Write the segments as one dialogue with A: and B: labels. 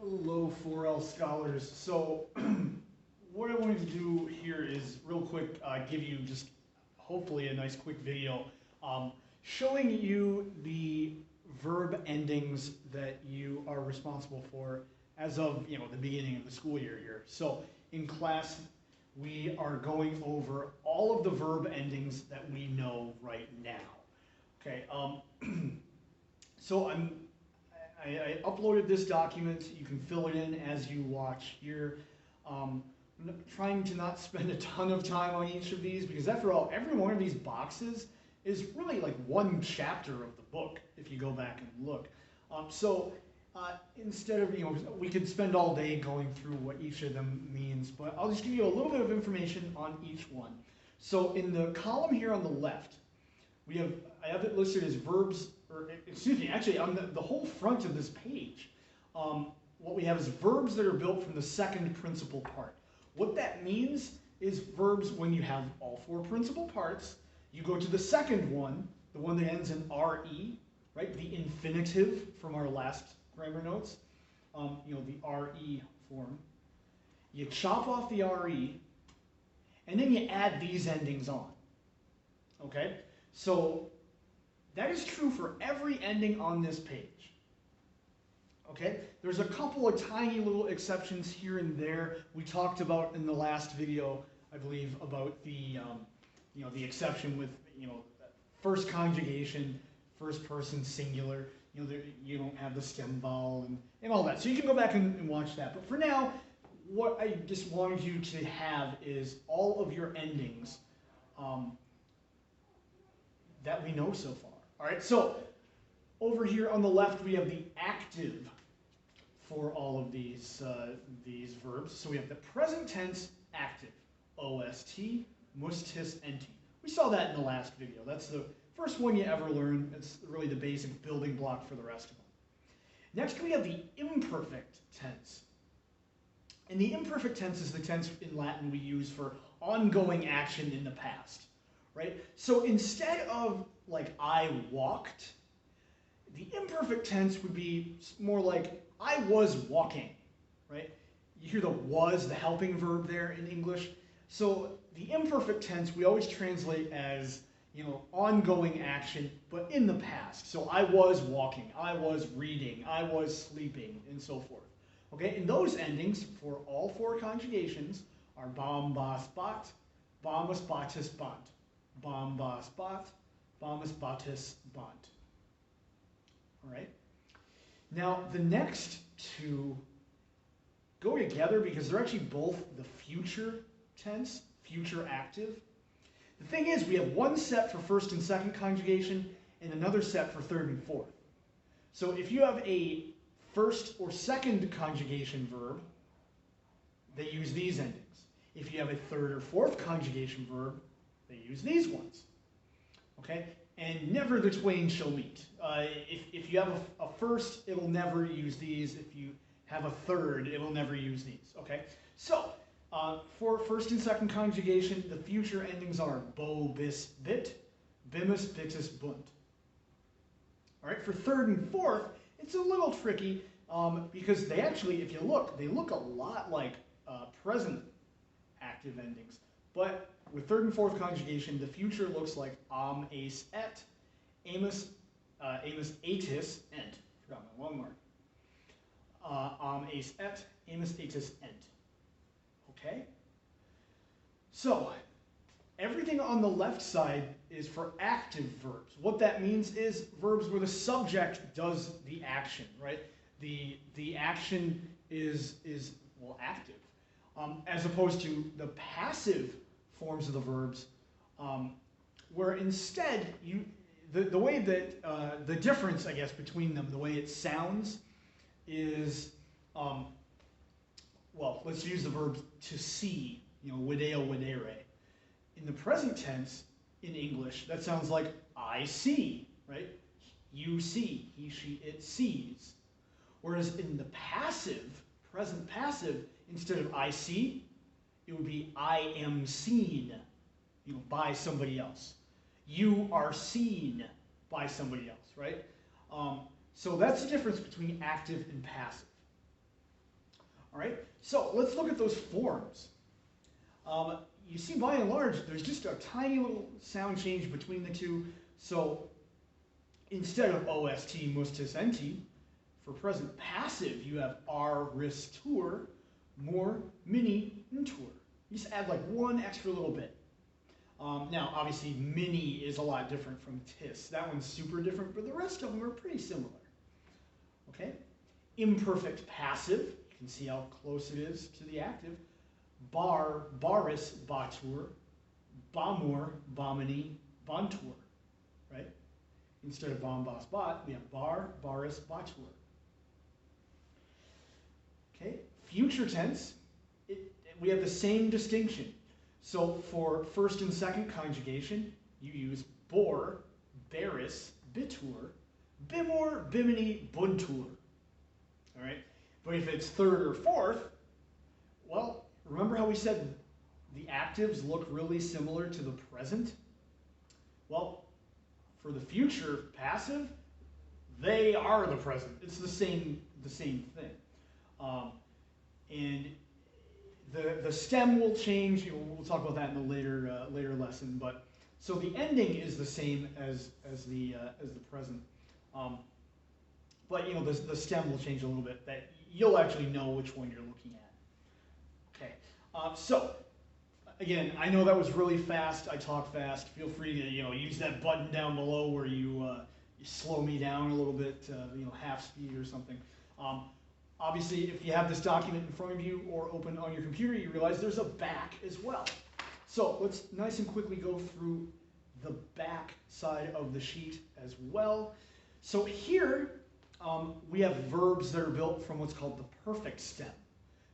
A: Hello, 4L scholars. So what I wanted to do here is real quick give you just hopefully a nice quick video showing you the verb endings that you are responsible for as of the beginning of the school year here. So in class we are going over all of the verb endings that we know right now. Okay, so I uploaded this document. You can fill it in as you watch here. I'm trying to not spend a ton of time on each of these because after all, every one of these boxes is really like one chapter of the book if you go back and look. Instead of, we could spend all day going through what each of them means, but I'll just give you a little bit of information on each one. So in the column here on the left, I have it listed as verbs, or excuse me, actually on the whole front of this page, what we have is verbs that are built from the second principal part. What that means is verbs when you have all four principal parts, you go to the second one, the one that ends in RE, right? The infinitive from our last grammar notes, the RE form. You chop off the RE, and then you add these endings on, okay? So that is true for every ending on this page. Okay? There's a couple of tiny little exceptions here and there. We talked about in the last video, I believe, about the exception with first conjugation, first person singular. You don't have the stem vowel and all that. So you can go back and watch that. But for now, what I just wanted you to have is all of your endings that we know so far. All right, so over here on the left, we have the active for all of these verbs. So we have the present tense active, OST, mustis, enti. We saw that in the last video. That's the first one you ever learn. It's really the basic building block for the rest of them. Next, we have the imperfect tense. And the imperfect tense is the tense in Latin we use for ongoing action in the past. Right? So instead of like I walked, the imperfect tense would be more like I was walking, right? You hear the was, the helping verb there in English. So the imperfect tense we always translate as, ongoing action, but in the past. So I was walking, I was reading, I was sleeping, and so forth. Okay, and those endings for all four conjugations are bam, bas, bat, bamus, batis, bant. Bam, bas, bat, bamus, batis, bant. All right. Now, the next two go together because they're actually both the future tense, future active. The thing is, we have one set for first and second conjugation and another set for third and fourth. So if you have a first or second conjugation verb, they use these endings. If you have a third or fourth conjugation verb, they use these ones. Okay? And never the twain shall meet. If you have a first, it'll never use these. If you have a third, it'll never use these. Okay? So, for first and second conjugation, the future endings are bo, bis, bit, bimus, bitus, bunt. All right? For third and fourth, it's a little tricky because they actually, if you look, they look a lot like present active endings. But with third and fourth conjugation, the future looks like am, ace, et, amus, atis, ent. Forgot my long mark. Am, ace, et, amus, atis, ent. Okay? So, everything on the left side is for active verbs. What that means is verbs where the subject does the action, right? The action is active. As opposed to the passive forms of the verbs, where instead the way that the difference, I guess, between them, the way it sounds, is well, let's use the verb to see, video, videre. In the present tense in English, that sounds like I see, right? You see, he, she, it sees. Whereas in the passive, present passive, instead of I see, it would be I am seen, by somebody else. You are seen by somebody else, right? So that's the difference between active and passive. All right, so let's look at those forms. You see, by and large, there's just a tiny little sound change between the two. So instead of ost, mustis, enti, for present passive, you have ar, ris, tur, more, mini, intur. You just add like one extra little bit. Now, obviously, mini is a lot different from tis. That one's super different, but the rest of them are pretty similar. Okay? Imperfect passive, you can see how close it is to the active. Bar, baris, batur, bamur, bamini, bantur, right? Instead of bam, bas, bat, we have bar, baris, batur. Okay, future tense, we have the same distinction. So for first and second conjugation, you use bor, baris, bitur, bimor, bimini, buntur. All right, but if it's third or fourth, well, remember how we said the actives look really similar to the present? Well, for the future passive, they are the present. It's the same thing. And the stem will change. We'll talk about that in the later lesson. But so the ending is the same as the present. But the stem will change a little bit. That you'll actually know which one you're looking at. Okay. So again, I know that was really fast. I talk fast. Feel free to use that button down below where you slow me down a little bit, half speed or something. Obviously, if you have this document in front of you or open on your computer, you realize there's a back as well. So let's nice and quickly go through the back side of the sheet as well. So here we have verbs that are built from what's called the perfect stem,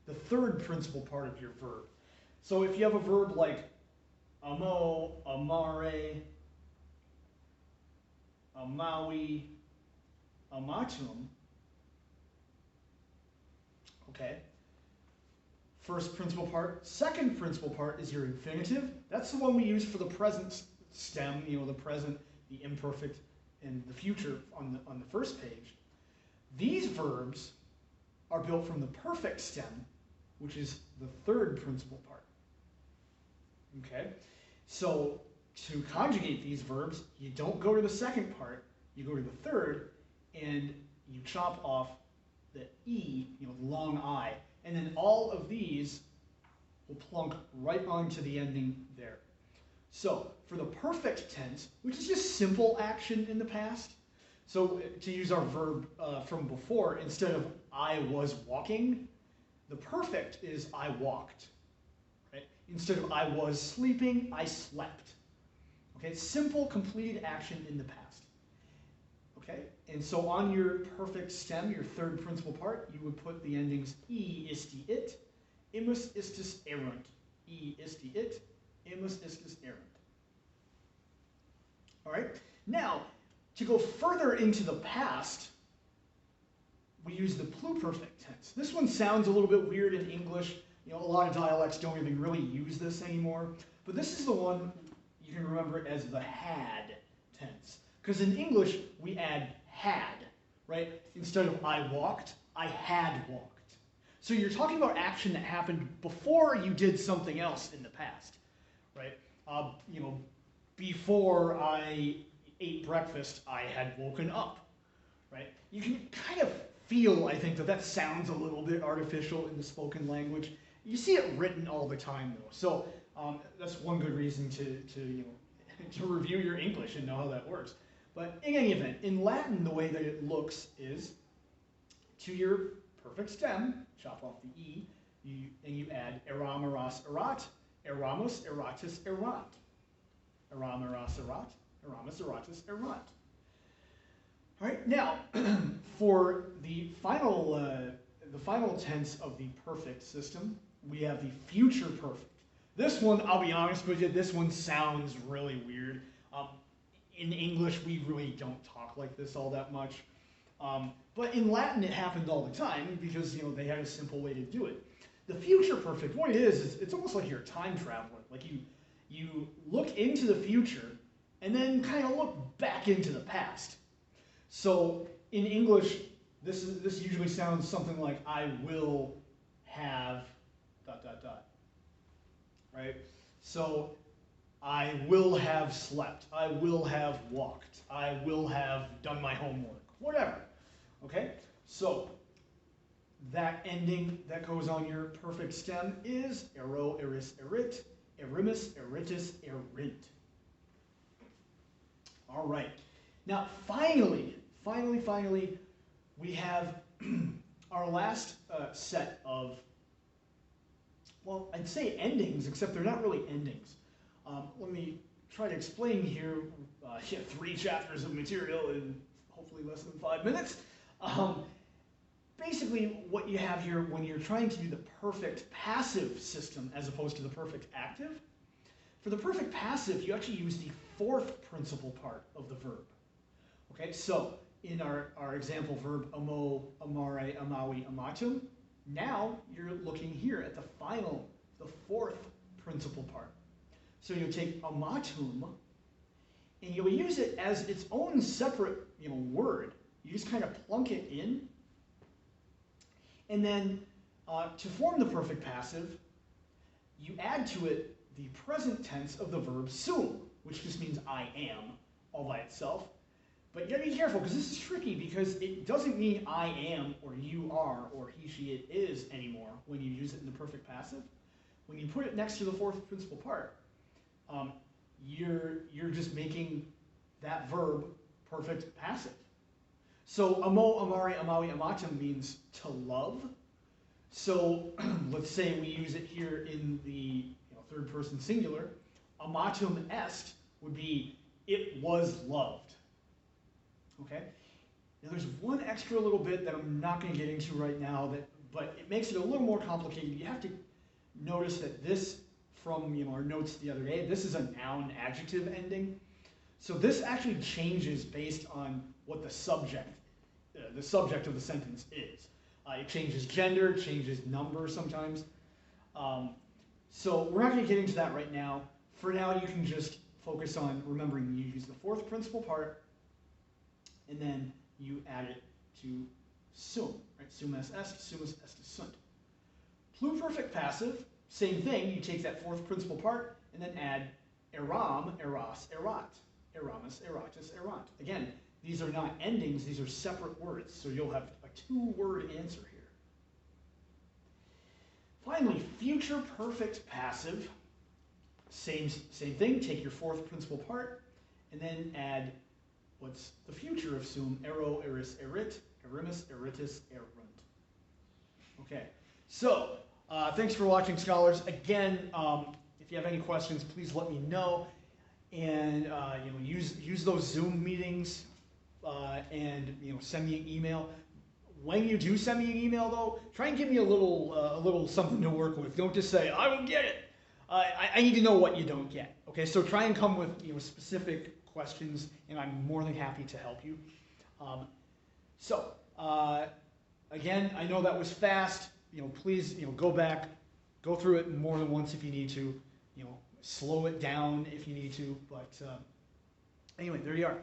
A: the third principal part of your verb. So if you have a verb like amo, amare, amawi, amatum, okay, first principal part. Second principal part is your infinitive. That's the one we use for the present stem, the present, the imperfect, and the future on the first page. These verbs are built from the perfect stem, which is the third principal part. Okay, so to conjugate these verbs, you don't go to the second part, you go to the third, and you chop off the E, the long I, and then all of these will plunk right onto the ending there. So for the perfect tense, which is just simple action in the past, so to use our verb from before, instead of I was walking, the perfect is I walked. Right? Instead of I was sleeping, I slept. Okay, simple completed action in the past. Okay, and so on your perfect stem, your third principal part, you would put the endings e isti it, imus istis erunt. E isti it, imus istis erunt. All right, now to go further into the past, we use the pluperfect tense. This one sounds a little bit weird in English. A lot of dialects don't even really use this anymore. But this is the one you can remember as the had tense. Because in English, we add had, right? Instead of I walked, I had walked. So you're talking about action that happened before you did something else in the past, right? Before I ate breakfast, I had woken up, right? You can kind of feel, I think, that sounds a little bit artificial in the spoken language. You see it written all the time, though. So that's one good reason to review your English and know how that works. But in any event, in Latin, the way that it looks is to your perfect stem, chop off the E, and you add eram, eras, erat, eramus, eratus, erant. Eram, eras, erat, eramus, eratus, erant. All right, now, for the final tense of the perfect system, we have the future perfect. This one, I'll be honest with you, this one sounds really weird. In English, we really don't talk like this all that much. But in Latin, it happened all the time because they had a simple way to do it. The future perfect, what it is it's almost like you're a time traveler. Like you look into the future and then kind of look back into the past. So in English, this usually sounds something like I will have dot dot dot, right? So I will have slept, I will have walked, I will have done my homework, whatever, okay? So that ending that goes on your perfect stem is ero, eris, erit, erimus, eritus, erint. All right. Now, finally, we have our last set of, well, I'd say endings, except they're not really endings. Let me try to explain here. 3 chapters of material in hopefully less than 5 minutes. Basically, what you have here when you're trying to do the perfect passive system as opposed to the perfect active, for the perfect passive, you actually use the 4th principal part of the verb. Okay, so in our example verb, amo, amare, amawi, amatum, now you're looking here at the 4th principal part. So you'll take amatum, and you'll use it as its own separate word. You just kind of plunk it in. And then to form the perfect passive, you add to it the present tense of the verb sum, which just means I am all by itself. But you gotta be careful because this is tricky because it doesn't mean I am or you are or he, she, it is anymore when you use it in the perfect passive. When you put it next to the 4th principal part, you're just making that verb perfect passive. So amo, amare, amawi, amatum means to love. So let's say we use it here in the 3rd person singular. Amatum est would be it was loved. Okay? Now there's one extra little bit that I'm not going to get into right now, but it makes it a little more complicated. You have to notice that this, from our notes the other day, this is a noun adjective ending. So this actually changes based on what the subject of the sentence is. It changes gender, changes number sometimes. So we're not going to get into that right now. For now, you can just focus on remembering you use the 4th principal part, and then you add it to sum, right? Sum est, sumus est sunt. Pluperfect passive, same thing. You take that 4th principal part and then add eram, eras, erat, eramus, eratus, erant. Again, these are not endings, these are separate words, so you'll have a 2-word answer here. Finally, future perfect passive, same thing, take your 4th principal part, and then add what's the future of sum, ero, eris, erit, erimus, eritus, erunt. Okay, so thanks for watching, scholars. Again, if you have any questions, please let me know, and use those Zoom meetings. And send me an email. When you do send me an email, though, try and give me a little something to work with. Don't just say I don't get it. I need to know what you don't get. Okay, so try and come with specific questions, and I'm more than happy to help you. Again, I know that was fast. Please go back, go through it more than once if you need to. Slow it down if you need to. But anyway, there you are.